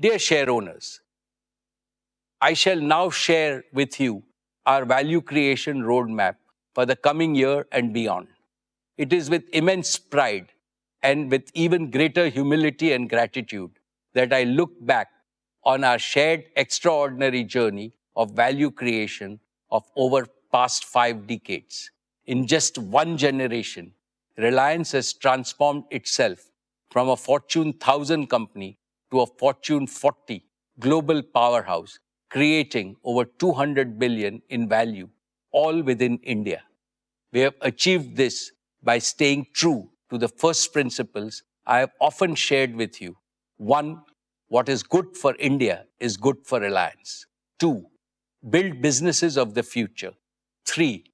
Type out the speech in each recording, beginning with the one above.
Dear share owners, I shall now share with you our value creation roadmap for the coming year and beyond. It is with immense pride and with even greater humility and gratitude that I look back on our shared extraordinary journey of value creation of over past 5 decades. In just one generation, Reliance has transformed itself from a Fortune 1000 company to a Fortune 40 global powerhouse, creating over 200 billion in value, all within India. We have achieved this by staying true to the first principles I have often shared with you. One, what is good for India is good for Reliance. Two, build businesses of the future. Three,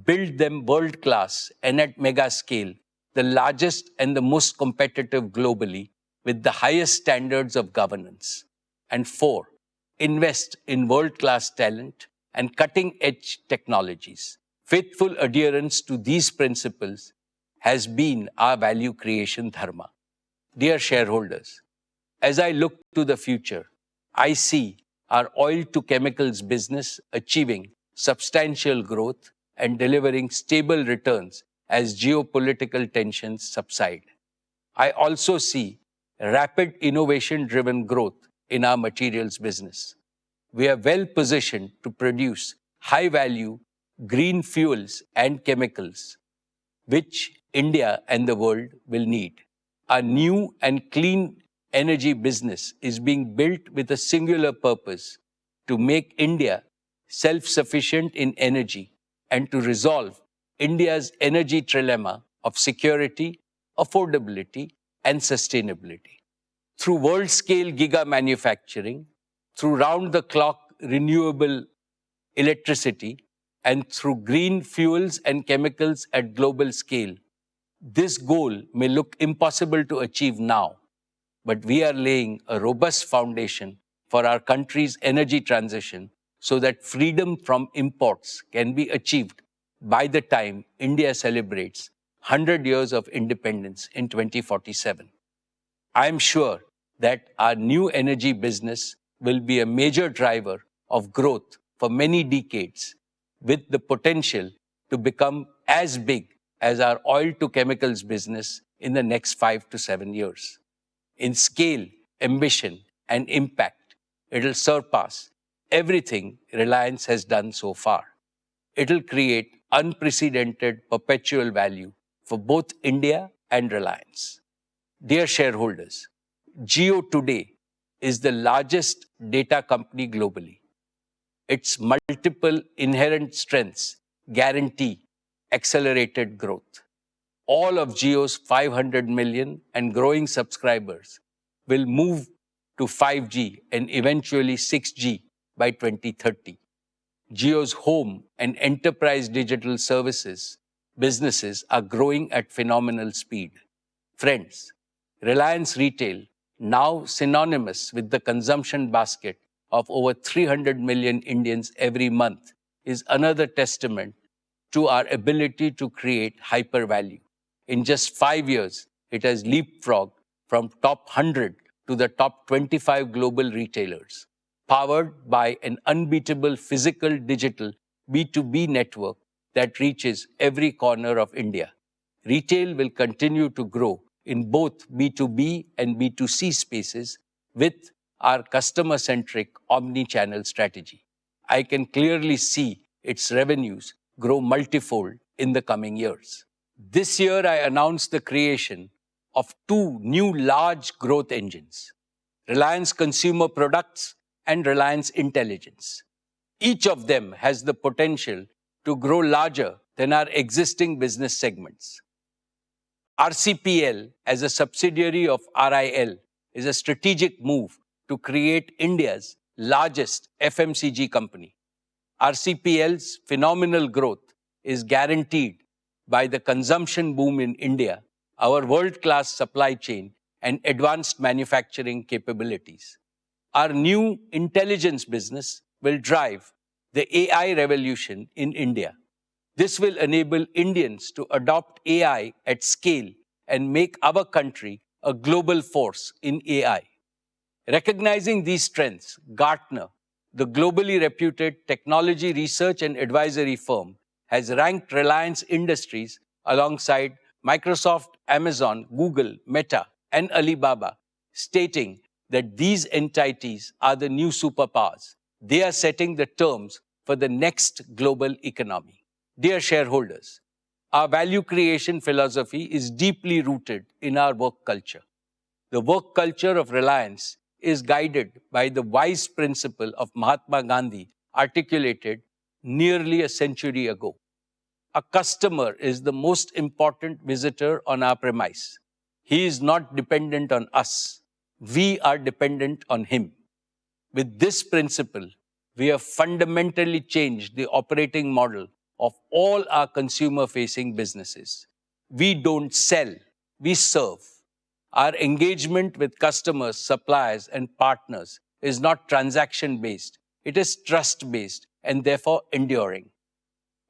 build them world class and at mega scale, the largest and the most competitive globally, with the highest standards of governance. And four, invest in world class talent and cutting edge technologies. Faithful adherence to these principles has been our value creation dharma. Dear shareholders, as I look to the future, I see our oil to chemicals business achieving substantial growth and delivering stable returns as geopolitical tensions subside. I also see rapid innovation driven growth in our materials business. We are well positioned to produce high value green fuels and chemicals, which India and the world will need. Our new and clean energy business is being built with a singular purpose: to make India self sufficient in energy and to resolve India's energy trilemma of security, affordability, and sustainability. Through world scale giga manufacturing, through round the clock renewable electricity, and through green fuels and chemicals at global scale. This goal may look impossible to achieve now, but we are laying a robust foundation for our country's energy transition so that freedom from imports can be achieved by the time India celebrates 100 years of independence in 2047. I am sure that our new energy business will be a major driver of growth for many decades, with the potential to become as big as our oil to chemicals business in the next 5 to 7 years. In scale, ambition, and impact, it'll surpass everything Reliance has done so far. It'll create unprecedented perpetual value for both India and Reliance. Dear shareholders, Jio today is the largest data company globally. Its multiple inherent strengths guarantee accelerated growth. All of Jio's 500 million and growing subscribers will move to 5G and eventually 6G by 2030. Jio's home and enterprise digital services businesses are growing at phenomenal speed. Friends, Reliance Retail, now synonymous with the consumption basket of over 300 million Indians every month, is another testament to our ability to create hyper value. In just 5 years, it has leapfrogged from top 100 to the top 25 global retailers, powered by an unbeatable physical digital B2B network that reaches every corner of India. Retail will continue to grow in both B2B and B2C spaces with our customer-centric omni-channel strategy. I can clearly see its revenues grow multifold in the coming years. This year, I announced the creation of two new large growth engines: Reliance Consumer Products and Reliance Intelligence. Each of them has the potential to grow larger than our existing business segments. RCPL, as a subsidiary of RIL, is a strategic move to create India's largest FMCG company. RCPL's phenomenal growth is guaranteed by the consumption boom in India, our world-class supply chain, and advanced manufacturing capabilities. Our new intelligence business will drive the AI revolution in India. This will enable Indians to adopt AI at scale and make our country a global force in AI. Recognizing these strengths, Gartner, the globally reputed technology research and advisory firm, has ranked Reliance Industries alongside Microsoft, Amazon, Google, Meta, and Alibaba, stating that these entities are the new superpowers. They are setting the terms for the next global economy. Dear shareholders, our value creation philosophy is deeply rooted in our work culture. The work culture of Reliance is guided by the wise principle of Mahatma Gandhi articulated nearly a century ago. A customer is the most important visitor on our premise. He is not dependent on us. We are dependent on him. With this principle, we have fundamentally changed the operating model of all our consumer facing businesses. We don't sell, we serve. Our engagement with customers, suppliers, and partners is not transaction based, it is trust based and therefore enduring.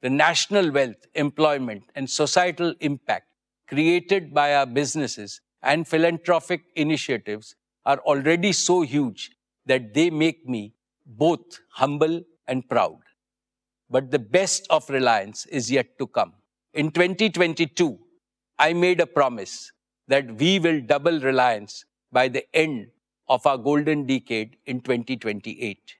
The national wealth, employment, and societal impact created by our businesses and philanthropic initiatives are already so huge that they make me both humble and proud. But the best of Reliance is yet to come. In 2022, I made a promise that we will double Reliance by the end of our golden decade in 2028.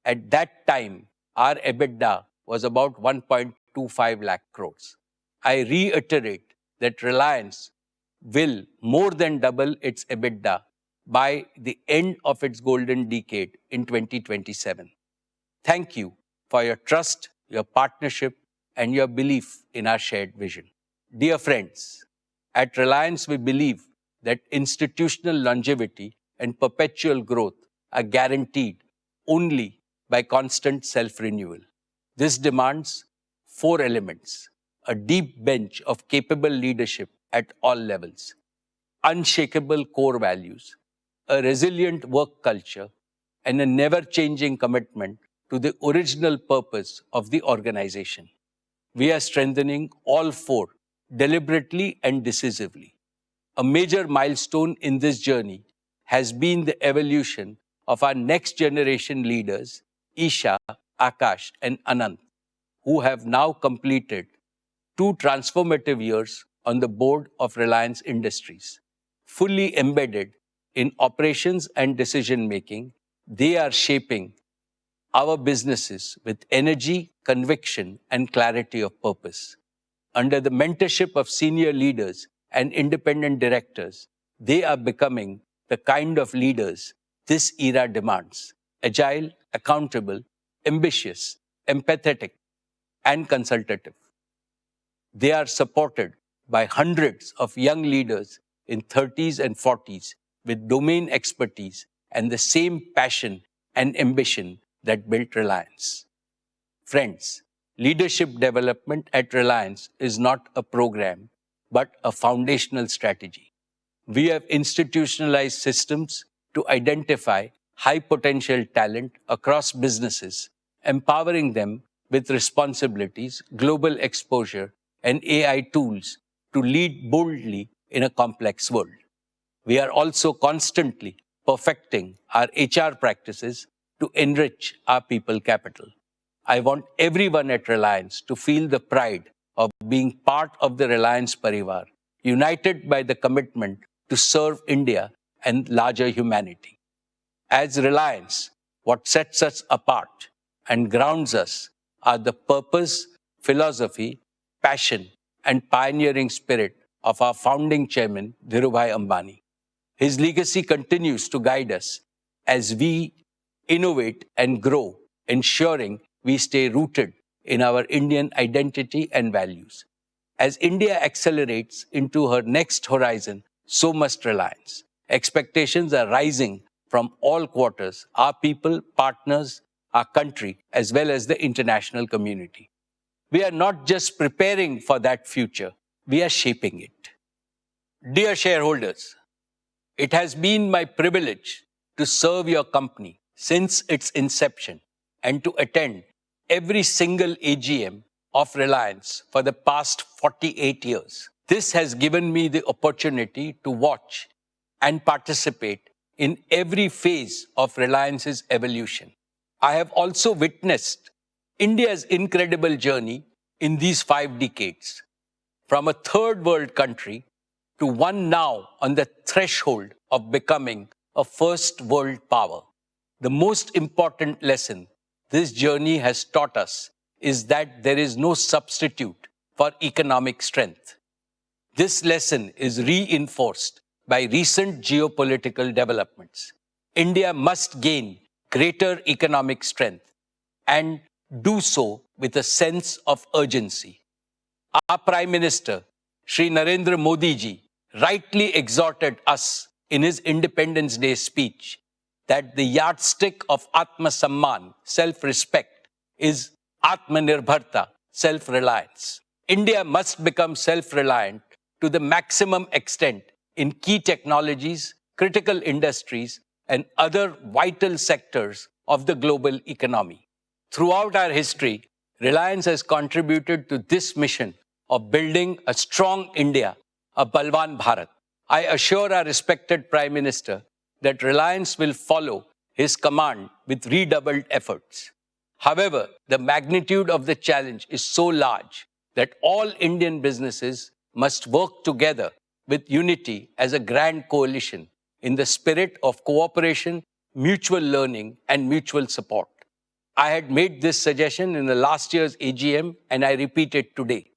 At that time, our EBITDA was about 1.25 lakh crores. I reiterate that Reliance will more than double its EBITDA by the end of its golden decade in 2027. Thank you for your trust, your partnership, and your belief in our shared vision. Dear friends, at Reliance, we believe that institutional longevity and perpetual growth are guaranteed only by constant self-renewal. This demands four elements: a deep bench of capable leadership at all levels, unshakable core values, a resilient work culture, and a never-changing commitment to the original purpose of the organization. We are strengthening all four deliberately and decisively. A major milestone in this journey has been the evolution of our next generation leaders, Isha, Akash, and Anant, who have now completed 2 transformative years on the board of Reliance Industries. Fully embedded in operations and decision making, they are shaping our businesses with energy, conviction, and clarity of purpose. Under the mentorship of senior leaders and independent directors, they are becoming the kind of leaders this era demands: agile, accountable, ambitious, empathetic, and consultative. They are supported by hundreds of young leaders in 30s and 40s with domain expertise and the same passion and ambition that built Reliance. Friends, leadership development at Reliance is not a program, but a foundational strategy. We have institutionalized systems to identify high potential talent across businesses, empowering them with responsibilities, global exposure, and AI tools to lead boldly in a complex world. We are also constantly perfecting our HR practices to enrich our people capital. I want everyone at Reliance to feel the pride of being part of the Reliance Parivar, united by the commitment to serve India and larger humanity. As Reliance, what sets us apart and grounds us are the purpose, philosophy, passion, and pioneering spirit of our founding chairman, Dhirubhai Ambani. His legacy continues to guide us as we innovate and grow, ensuring we stay rooted in our Indian identity and values. As India accelerates into her next horizon, so must Reliance. Expectations are rising from all quarters: our people, partners, our country, as well as the international community. We are not just preparing for that future, we are shaping it. Dear shareholders, it has been my privilege to serve your company since its inception and to attend every single AGM of Reliance for the past 48 years. This has given me the opportunity to watch and participate in every phase of Reliance's evolution. I have also witnessed India's incredible journey in these 5 decades, from a third world country to one now on the threshold of becoming a first world power. The most important lesson this journey has taught us is that there is no substitute for economic strength. This lesson is reinforced by recent geopolitical developments. India must gain greater economic strength and do so with a sense of urgency. Our Prime Minister, Shri Narendra Modi ji, rightly exhorted us in his Independence Day speech that the yardstick of Atma Samman, self-respect, is Atmanirbharta, self-reliance. India must become self-reliant to the maximum extent in key technologies, critical industries, and other vital sectors of the global economy. Throughout our history, Reliance has contributed to this mission of building a strong India, a Balwan Bharat. I assure our respected Prime Minister that Reliance will follow his command with redoubled efforts. However, the magnitude of the challenge is so large that all Indian businesses must work together with unity as a grand coalition in the spirit of cooperation, mutual learning, and mutual support. I had made this suggestion in the last year's AGM, and I repeat it today.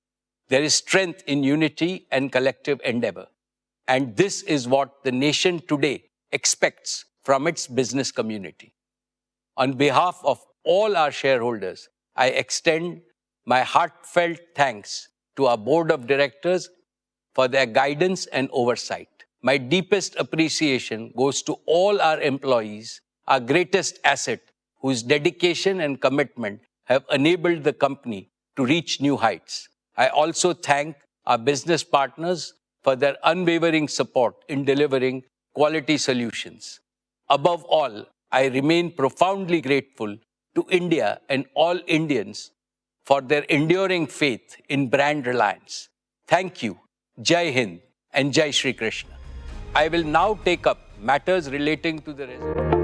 There is strength in unity and collective endeavor. And this is what the nation today expects from its business community. On behalf of all our shareholders, I extend my heartfelt thanks to our board of directors for their guidance and oversight. My deepest appreciation goes to all our employees, our greatest asset, whose dedication and commitment have enabled the company to reach new heights. I also thank our business partners for their unwavering support in delivering quality solutions. Above all, I remain profoundly grateful to India and all Indians for their enduring faith in brand Reliance. Thank you, Jai Hind and Jai Shri Krishna. I will now take up matters relating to the resolution.